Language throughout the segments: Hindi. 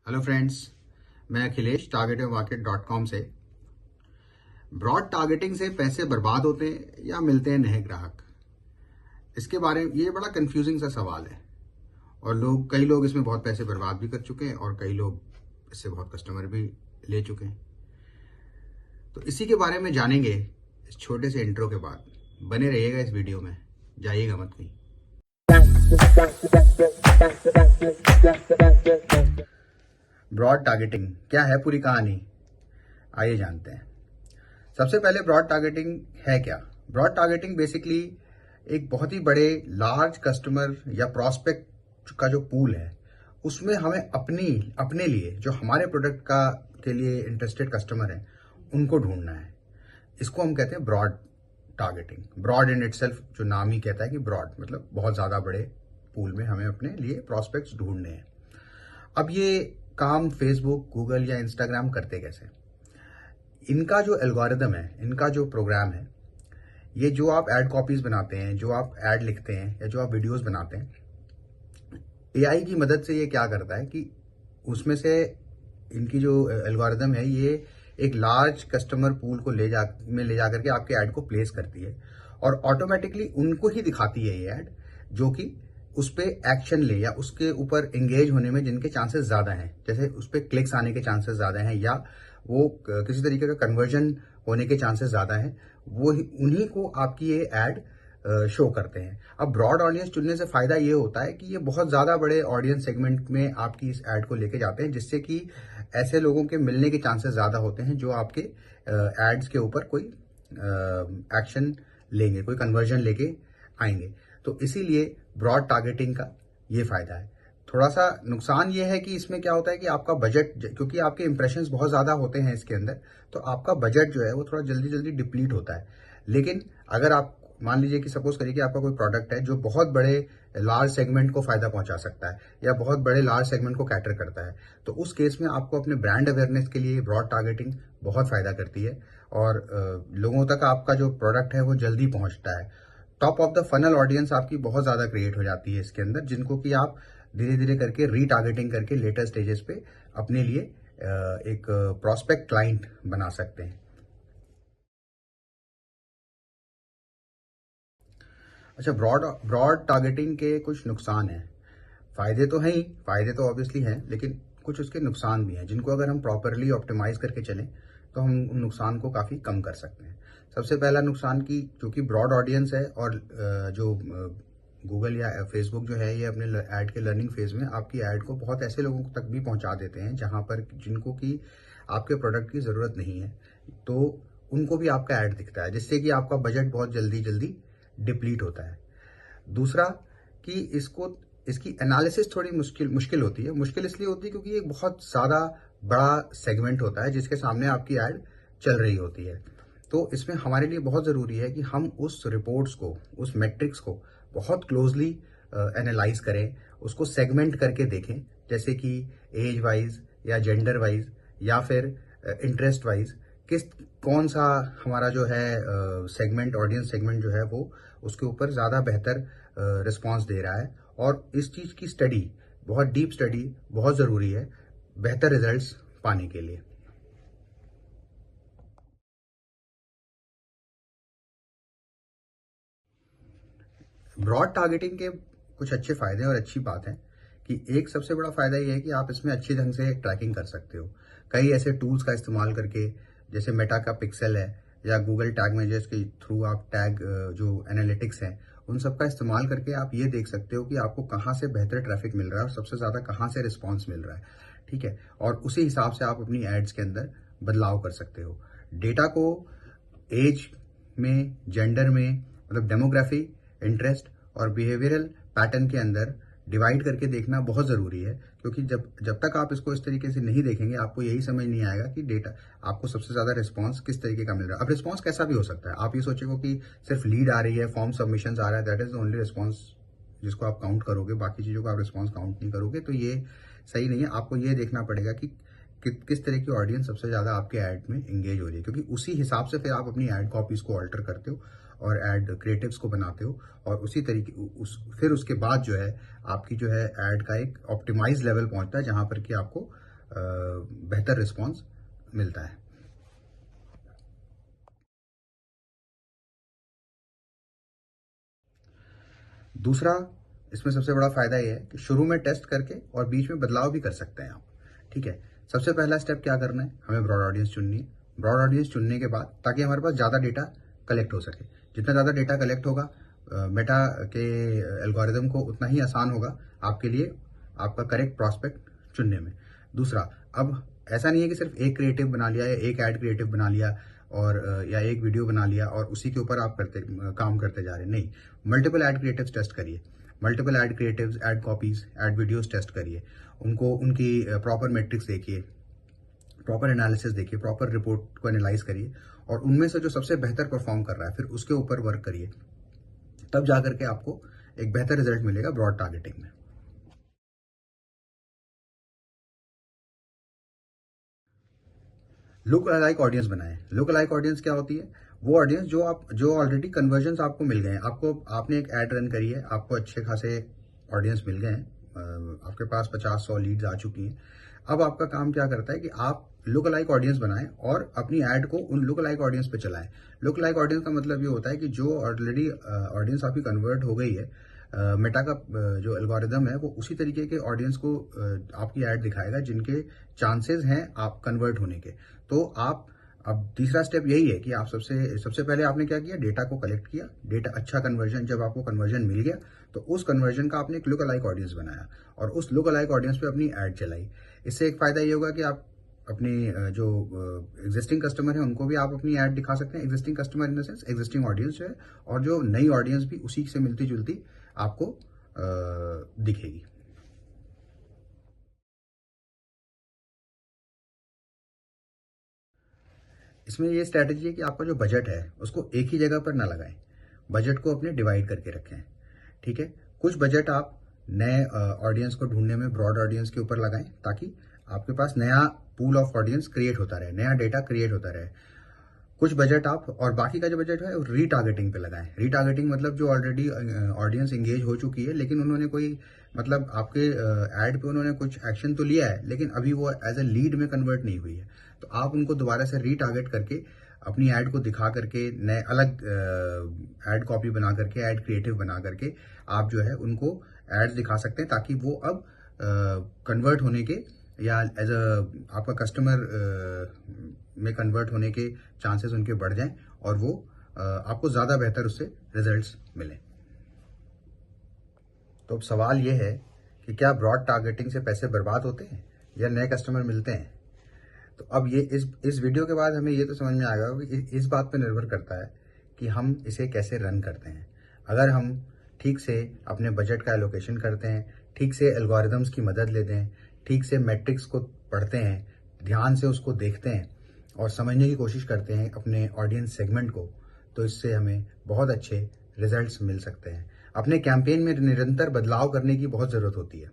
हेलो फ्रेंड्स, मैं अखिलेश targetedmarket.com से। ब्रॉड टारगेटिंग से पैसे बर्बाद होते हैं या मिलते हैं नए ग्राहक? इसके बारे में ये बड़ा कंफ्यूजिंग सा सवाल है और कई लोग इसमें बहुत पैसे बर्बाद भी कर चुके हैं और कई लोग इससे बहुत कस्टमर भी ले चुके हैं। तो इसी के बारे में जानेंगे इस छोटे से इंट्रो के बाद। बने रहिएगा इस वीडियो में, जाइएगा मत कहीं। ब्रॉड टारगेटिंग क्या है, पूरी कहानी आइए जानते हैं। सबसे पहले ब्रॉड टारगेटिंग है क्या? ब्रॉड टारगेटिंग बेसिकली एक बहुत ही बड़े लार्ज कस्टमर या प्रॉस्पेक्ट का जो पूल है उसमें हमें अपने लिए जो हमारे प्रोडक्ट का के लिए इंटरेस्टेड कस्टमर हैं उनको ढूंढना है। इसको हम कहते हैं broad targeting. Broad in itself जो नाम ही कहता है कि ब्रॉड मतलब बहुत ज्यादा बड़े पूल में हमें अपने लिए प्रॉस्पेक्ट्स ढूंढने हैं। अब ये काम फेसबुक, गूगल या इंस्टाग्राम करते कैसे? इनका जो एल्गोरिदम है, इनका जो प्रोग्राम है, ये जो आप एड कॉपीज बनाते हैं, जो आप एड लिखते हैं या जो आप वीडियोस बनाते हैं, एआई की मदद से ये क्या करता है कि उसमें से इनकी जो एल्गोरिदम है ये एक लार्ज कस्टमर पूल को ले जा करके आपके ऐड को प्लेस करती है और ऑटोमेटिकली उनको ही दिखाती है ये ऐड जो कि उस पर एक्शन ले या उसके ऊपर एंगेज होने में जिनके चांसेस ज्यादा हैं, जैसे उस पर क्लिक्स आने के चांसेस ज्यादा हैं या वो किसी तरीके का कन्वर्जन होने के चांसेस ज्यादा हैं, वो उन्हीं को आपकी ये ऐड शो करते हैं। अब ब्रॉड ऑडियंस चुनने से फायदा ये होता है कि ये बहुत ज्यादा बड़े ऑडियंस सेगमेंट में आपकी इस ऐड को लेके जाते हैं, जिससे कि ऐसे लोगों के मिलने के चांसेस ज्यादा होते हैं जो आपके एड्स के ऊपर कोई एक्शन लेंगे, कोई कन्वर्जन लेके आएंगे। तो इसीलिए ब्रॉड टारगेटिंग का ये फायदा है। थोड़ा सा नुकसान ये है कि इसमें क्या होता है कि आपका बजट, क्योंकि आपके इंप्रेशंस बहुत ज्यादा होते हैं इसके अंदर, तो आपका बजट जो है वो थोड़ा जल्दी जल्दी डिप्लीट होता है। लेकिन अगर आप मान लीजिए कि सपोज करिए कि आपका कोई प्रोडक्ट है जो बहुत बड़े लार्ज सेगमेंट को फायदा पहुंचा सकता है या बहुत बड़े लार्ज सेगमेंट को कैटर करता है, तो उस केस में आपको अपने ब्रांड अवेयरनेस के लिए ब्रॉड टारगेटिंग बहुत फायदा करती है और लोगों तक आपका जो प्रोडक्ट है वो जल्दी पहुंचता है। Top of the funnel audience आपकी बहुत ज्यादा क्रिएट हो जाती है इसके अंदर, जिनको कि आप धीरे धीरे करके रीटारगेटिंग करके लेटर स्टेजेस पे अपने लिए एक प्रोस्पेक्ट क्लाइंट बना सकते हैं। अच्छा, ब्रॉड टारगेटिंग के कुछ नुकसान हैं। फायदे तो हैं ही, फायदे तो ऑब्वियसली हैं, लेकिन कुछ उसके नुकसान भी हैं जिनको अगर हम प्रॉपरली ऑप्टिमाइज करके चलें तो हम उन नुकसान को काफी कम कर सकते हैं। सबसे पहला नुकसान की जो कि ब्रॉड ऑडियंस है और जो गूगल या फेसबुक जो है ये अपने ऐड के लर्निंग फेज में आपकी ऐड को बहुत ऐसे लोगों तक भी पहुंचा देते हैं जहां पर जिनको कि आपके प्रोडक्ट की जरूरत नहीं है, तो उनको भी आपका ऐड दिखता है, जिससे कि आपका बजट बहुत जल्दी जल्दी डिप्लीट होता है। दूसरा कि इसकी एनालिसिस थोड़ी मुश्किल मुश्किल होती है। मुश्किल इसलिए होती है क्योंकि ये बहुत ज्यादा बड़ा सेगमेंट होता है जिसके सामने आपकी ऐड चल रही होती है। तो इसमें हमारे लिए बहुत जरूरी है कि हम उस रिपोर्ट्स को, उस मैट्रिक्स को बहुत क्लोजली एनालाइज करें, उसको सेगमेंट करके देखें, जैसे कि एज वाइज या जेंडर वाइज या फिर इंटरेस्ट वाइज किस कौन सा हमारा जो है सेगमेंट, ऑडियंस सेगमेंट जो है वो उसके ऊपर ज्यादा बेहतर रिस्पॉन्स दे रहा है। और इस चीज की स्टडी, बहुत डीप स्टडी बहुत जरूरी है बेहतर रिजल्ट्स पाने के लिए। ब्रॉड टारगेटिंग के कुछ अच्छे फायदे और अच्छी बात है कि एक सबसे बड़ा फायदा यह है कि आप इसमें अच्छी ढंग से ट्रैकिंग कर सकते हो कई ऐसे टूल्स का इस्तेमाल करके, जैसे मेटा का पिक्सल है या गूगल टैग मैनेजर्स के थ्रू आप टैग जो एनालिटिक्स हैं उन सब का इस्तेमाल करके आप ये देख सकते हो कि आपको कहाँ से बेहतर ट्रैफिक मिल रहा है और सबसे ज्यादा कहाँ से रिस्पॉन्स मिल रहा है। ठीक है, और उसी हिसाब से आप अपनी एड्स के अंदर बदलाव कर सकते हो। डेटा को एज में, जेंडर में, मतलब डेमोग्राफी, इंटरेस्ट और बिहेवियरल पैटर्न के अंदर डिवाइड करके देखना बहुत जरूरी है, क्योंकि जब जब तक आप इसको इस तरीके से नहीं देखेंगे आपको यही समझ नहीं आएगा कि डेटा आपको सबसे ज्यादा रिस्पांस किस तरीके का मिल रहा है। अब रिस्पांस कैसा भी हो सकता है, आप ये सोचेंगे कि सिर्फ लीड आ रही है, फॉर्म सबमिशन आ रहा है, that is the only response जिसको आप काउंट करोगे, बाकी चीजों का आप रिस्पॉन्स काउंट नहीं करोगे, तो ये सही नहीं है। आपको ये देखना पड़ेगा कि किस तरह की ऑडियंस सबसे ज्यादा आपके ऐड में एंगेज हो रही है, क्योंकि उसी हिसाब से फिर आप अपनी ऐड कॉपीज को ऑल्टर करते हो और ऐड क्रिएटिव्स को बनाते हो और उसी तरीके फिर उसके बाद जो है आपकी जो है ऐड का एक ऑप्टिमाइज लेवल पहुंचता है जहां पर कि आपको बेहतर रिस्पॉन्स मिलता है। दूसरा इसमें सबसे बड़ा फायदा यह है कि शुरू में टेस्ट करके और बीच में बदलाव भी कर सकते हैं आप। ठीक है, सबसे पहला स्टेप क्या करना है, हमें ब्रॉड ऑडियंस चुननी है। ब्रॉड ऑडियंस चुनने के बाद ताकि हमारे पास ज़्यादा डेटा कलेक्ट हो सके, जितना ज़्यादा डेटा कलेक्ट होगा मेटा के एल्गोरिदम को उतना ही आसान होगा आपके लिए आपका करेक्ट प्रॉस्पेक्ट चुनने में। दूसरा, अब ऐसा नहीं है कि सिर्फ एक क्रिएटिव बना लिया या एक ऐड क्रिएटिव बना लिया और या एक वीडियो बना लिया और उसी के ऊपर आप काम करते जा रहे हैं। नहीं, मल्टीपल ऐड क्रिएटिव्स टेस्ट करिए, multiple ad creatives, ad copies, ad videos test करिए, उनको उनकी प्रॉपर मेट्रिक्स देखिए, प्रॉपर एनालिसिस देखिए, प्रॉपर रिपोर्ट को एनालाइज करिए और उनमें से जो सबसे बेहतर परफॉर्म कर रहा है फिर उसके ऊपर वर्क करिए। तब जाकर के आपको एक बेहतर रिजल्ट मिलेगा ब्रॉड टारगेटिंग में। लुक अलाइक ऑडियंस बनाएं। लुक अलाइक ऑडियंस क्या होती है? वो ऑडियंस जो ऑलरेडी कन्वर्जन्स आपको मिल गए हैं, आपने एक ऐड रन करी है, आपको अच्छे खासे ऑडियंस मिल गए हैं, आपके पास 50-100 लीड्स आ चुकी हैं। अब आपका काम क्या करता है कि आप लुक अलाइक ऑडियंस बनाएं और अपनी ऐड को उन लुक अलाइक ऑडियंस पे चलाएं। लुक अलाइक ऑडियंस का मतलब ये होता है कि जो ऑलरेडी ऑडियंस आपकी कन्वर्ट हो गई है, मेटा का जो एल्गोरिदम है वो उसी तरीके के ऑडियंस को आपकी ऐड दिखाएगा जिनके चांसेस हैं आप कन्वर्ट होने के। तो आप अब तीसरा स्टेप यही है कि आप सबसे पहले आपने क्या किया, डेटा को कलेक्ट किया, डेटा अच्छा कन्वर्जन, जब आपको कन्वर्जन मिल गया तो उस कन्वर्जन का आपने एक लुक अलाइक ऑडियंस बनाया और उस लुक अलाइक ऑडियंस पे अपनी ऐड चलाई। इससे एक फायदा ये होगा कि आप अपनी जो एग्जिस्टिंग कस्टमर है उनको भी आप अपनी ऐड दिखा सकते हैं। Existing customer in the sense existing audience जो है, और जो नई ऑडियंस भी उसी से मिलती जुलती आपको दिखेगी। इसमें ये स्ट्रैटेजी है कि आपका जो बजट है उसको एक ही जगह पर ना लगाएं, बजट को अपने डिवाइड करके रखें। ठीक है, कुछ बजट आप नए ऑडियंस को ढूंढने में ब्रॉड ऑडियंस के ऊपर लगाएं ताकि आपके पास नया पूल ऑफ ऑडियंस क्रिएट होता रहे, नया डेटा क्रिएट होता रहे। कुछ बजट आप और बाकी का जो बजट है रीटारगेटिंग पे लगाएं। रीटारगेटिंग मतलब जो ऑलरेडी ऑडियंस एंगेज हो चुकी है लेकिन उन्होंने कोई मतलब आपके ऐड पे उन्होंने कुछ एक्शन तो लिया है लेकिन अभी वो एज ए लीड में कन्वर्ट नहीं हुई है, तो आप उनको दोबारा से रीटारगेट करके अपनी ऐड को दिखा करके नए अलग ऐड कॉपी बना करके, ऐड क्रिएटिव बना करके आप जो है उनको एड्स दिखा सकते हैं ताकि वो अब कन्वर्ट होने के या एज अ आपका कस्टमर में कन्वर्ट होने के चांसेस उनके बढ़ जाएं और वो आपको ज़्यादा बेहतर उससे रिजल्ट्स मिलें। तो अब सवाल ये है कि क्या ब्रॉड टारगेटिंग से पैसे बर्बाद होते हैं या नए कस्टमर मिलते हैं? तो अब ये इस वीडियो के बाद हमें ये तो समझ में आएगा कि इस बात पर निर्भर करता है कि हम इसे कैसे रन करते हैं। अगर हम ठीक से अपने बजट का एलोकेशन करते हैं, ठीक से एल्गोरिदम्स की मदद लेते हैं, ठीक से मैट्रिक्स को पढ़ते हैं, ध्यान से उसको देखते हैं और समझने की कोशिश करते हैं अपने ऑडियंस सेगमेंट को, तो इससे हमें बहुत अच्छे रिजल्ट्स मिल सकते हैं। अपने कैंपेन में निरंतर बदलाव करने की बहुत ज़रूरत होती है।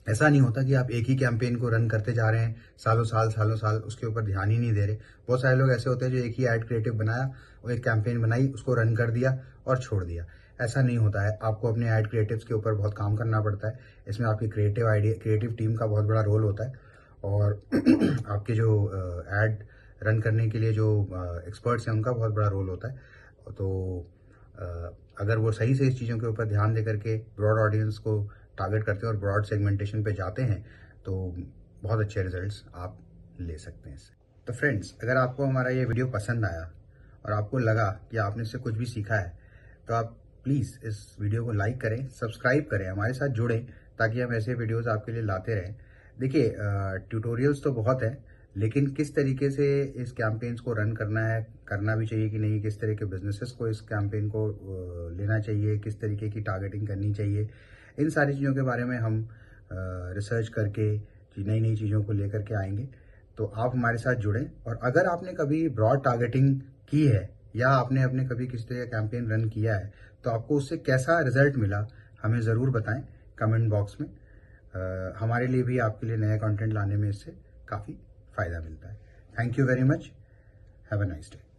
ऐसा नहीं होता कि आप एक ही कैंपेन को रन करते जा रहे हैं सालों साल उसके ऊपर ध्यान ही नहीं दे रहे। बहुत सारे लोग ऐसे होते हैं जो एक ही ऐड क्रिएटिव बनाया और एक कैंपेन बनाई, उसको रन कर दिया और छोड़ दिया। ऐसा नहीं होता है, आपको अपने ऐड क्रिएटिव्स के ऊपर बहुत काम करना पड़ता है। इसमें आपकी क्रिएटिव टीम का बहुत बड़ा रोल होता है और आपके जो ऐड रन करने के लिए जो एक्सपर्ट्स हैं उनका बहुत बड़ा रोल होता है। तो अगर वो सही से इस चीज़ों के ऊपर ध्यान दे करके ब्रॉड ऑडियंस को टारगेट करते हैं और ब्रॉड सेगमेंटेशन पे जाते हैं तो बहुत अच्छे रिजल्ट्स आप ले सकते हैं इससे। तो फ्रेंड्स, अगर आपको हमारा ये वीडियो पसंद आया और आपको लगा कि आपने इससे कुछ भी सीखा है तो आप प्लीज़ इस वीडियो को लाइक करें, सब्सक्राइब करें, हमारे साथ जुड़ें ताकि हम ऐसे वीडियोस आपके लिए लाते रहें। देखिए, ट्यूटोरियल्स तो बहुत हैं लेकिन किस तरीके से इस कैंपेन्स को रन करना है, करना भी चाहिए कि नहीं, किस तरह के बिजनेसेस को इस कैंपेन को लेना चाहिए, किस तरीके की टारगेटिंग करनी चाहिए, इन सारी चीज़ों के बारे में हम रिसर्च करके नई नई चीज़ों को लेकर के आएंगे। तो आप हमारे साथ जुड़ें और अगर आपने कभी ब्रॉड टारगेटिंग की है या आपने अपने कभी किसी तरह का कैंपेन रन किया है तो आपको उससे कैसा रिजल्ट मिला हमें ज़रूर बताएं कमेंट बॉक्स में। हमारे लिए भी आपके लिए नया कंटेंट लाने में इससे काफ़ी फ़ायदा मिलता है। Thank you very much. Have a nice day.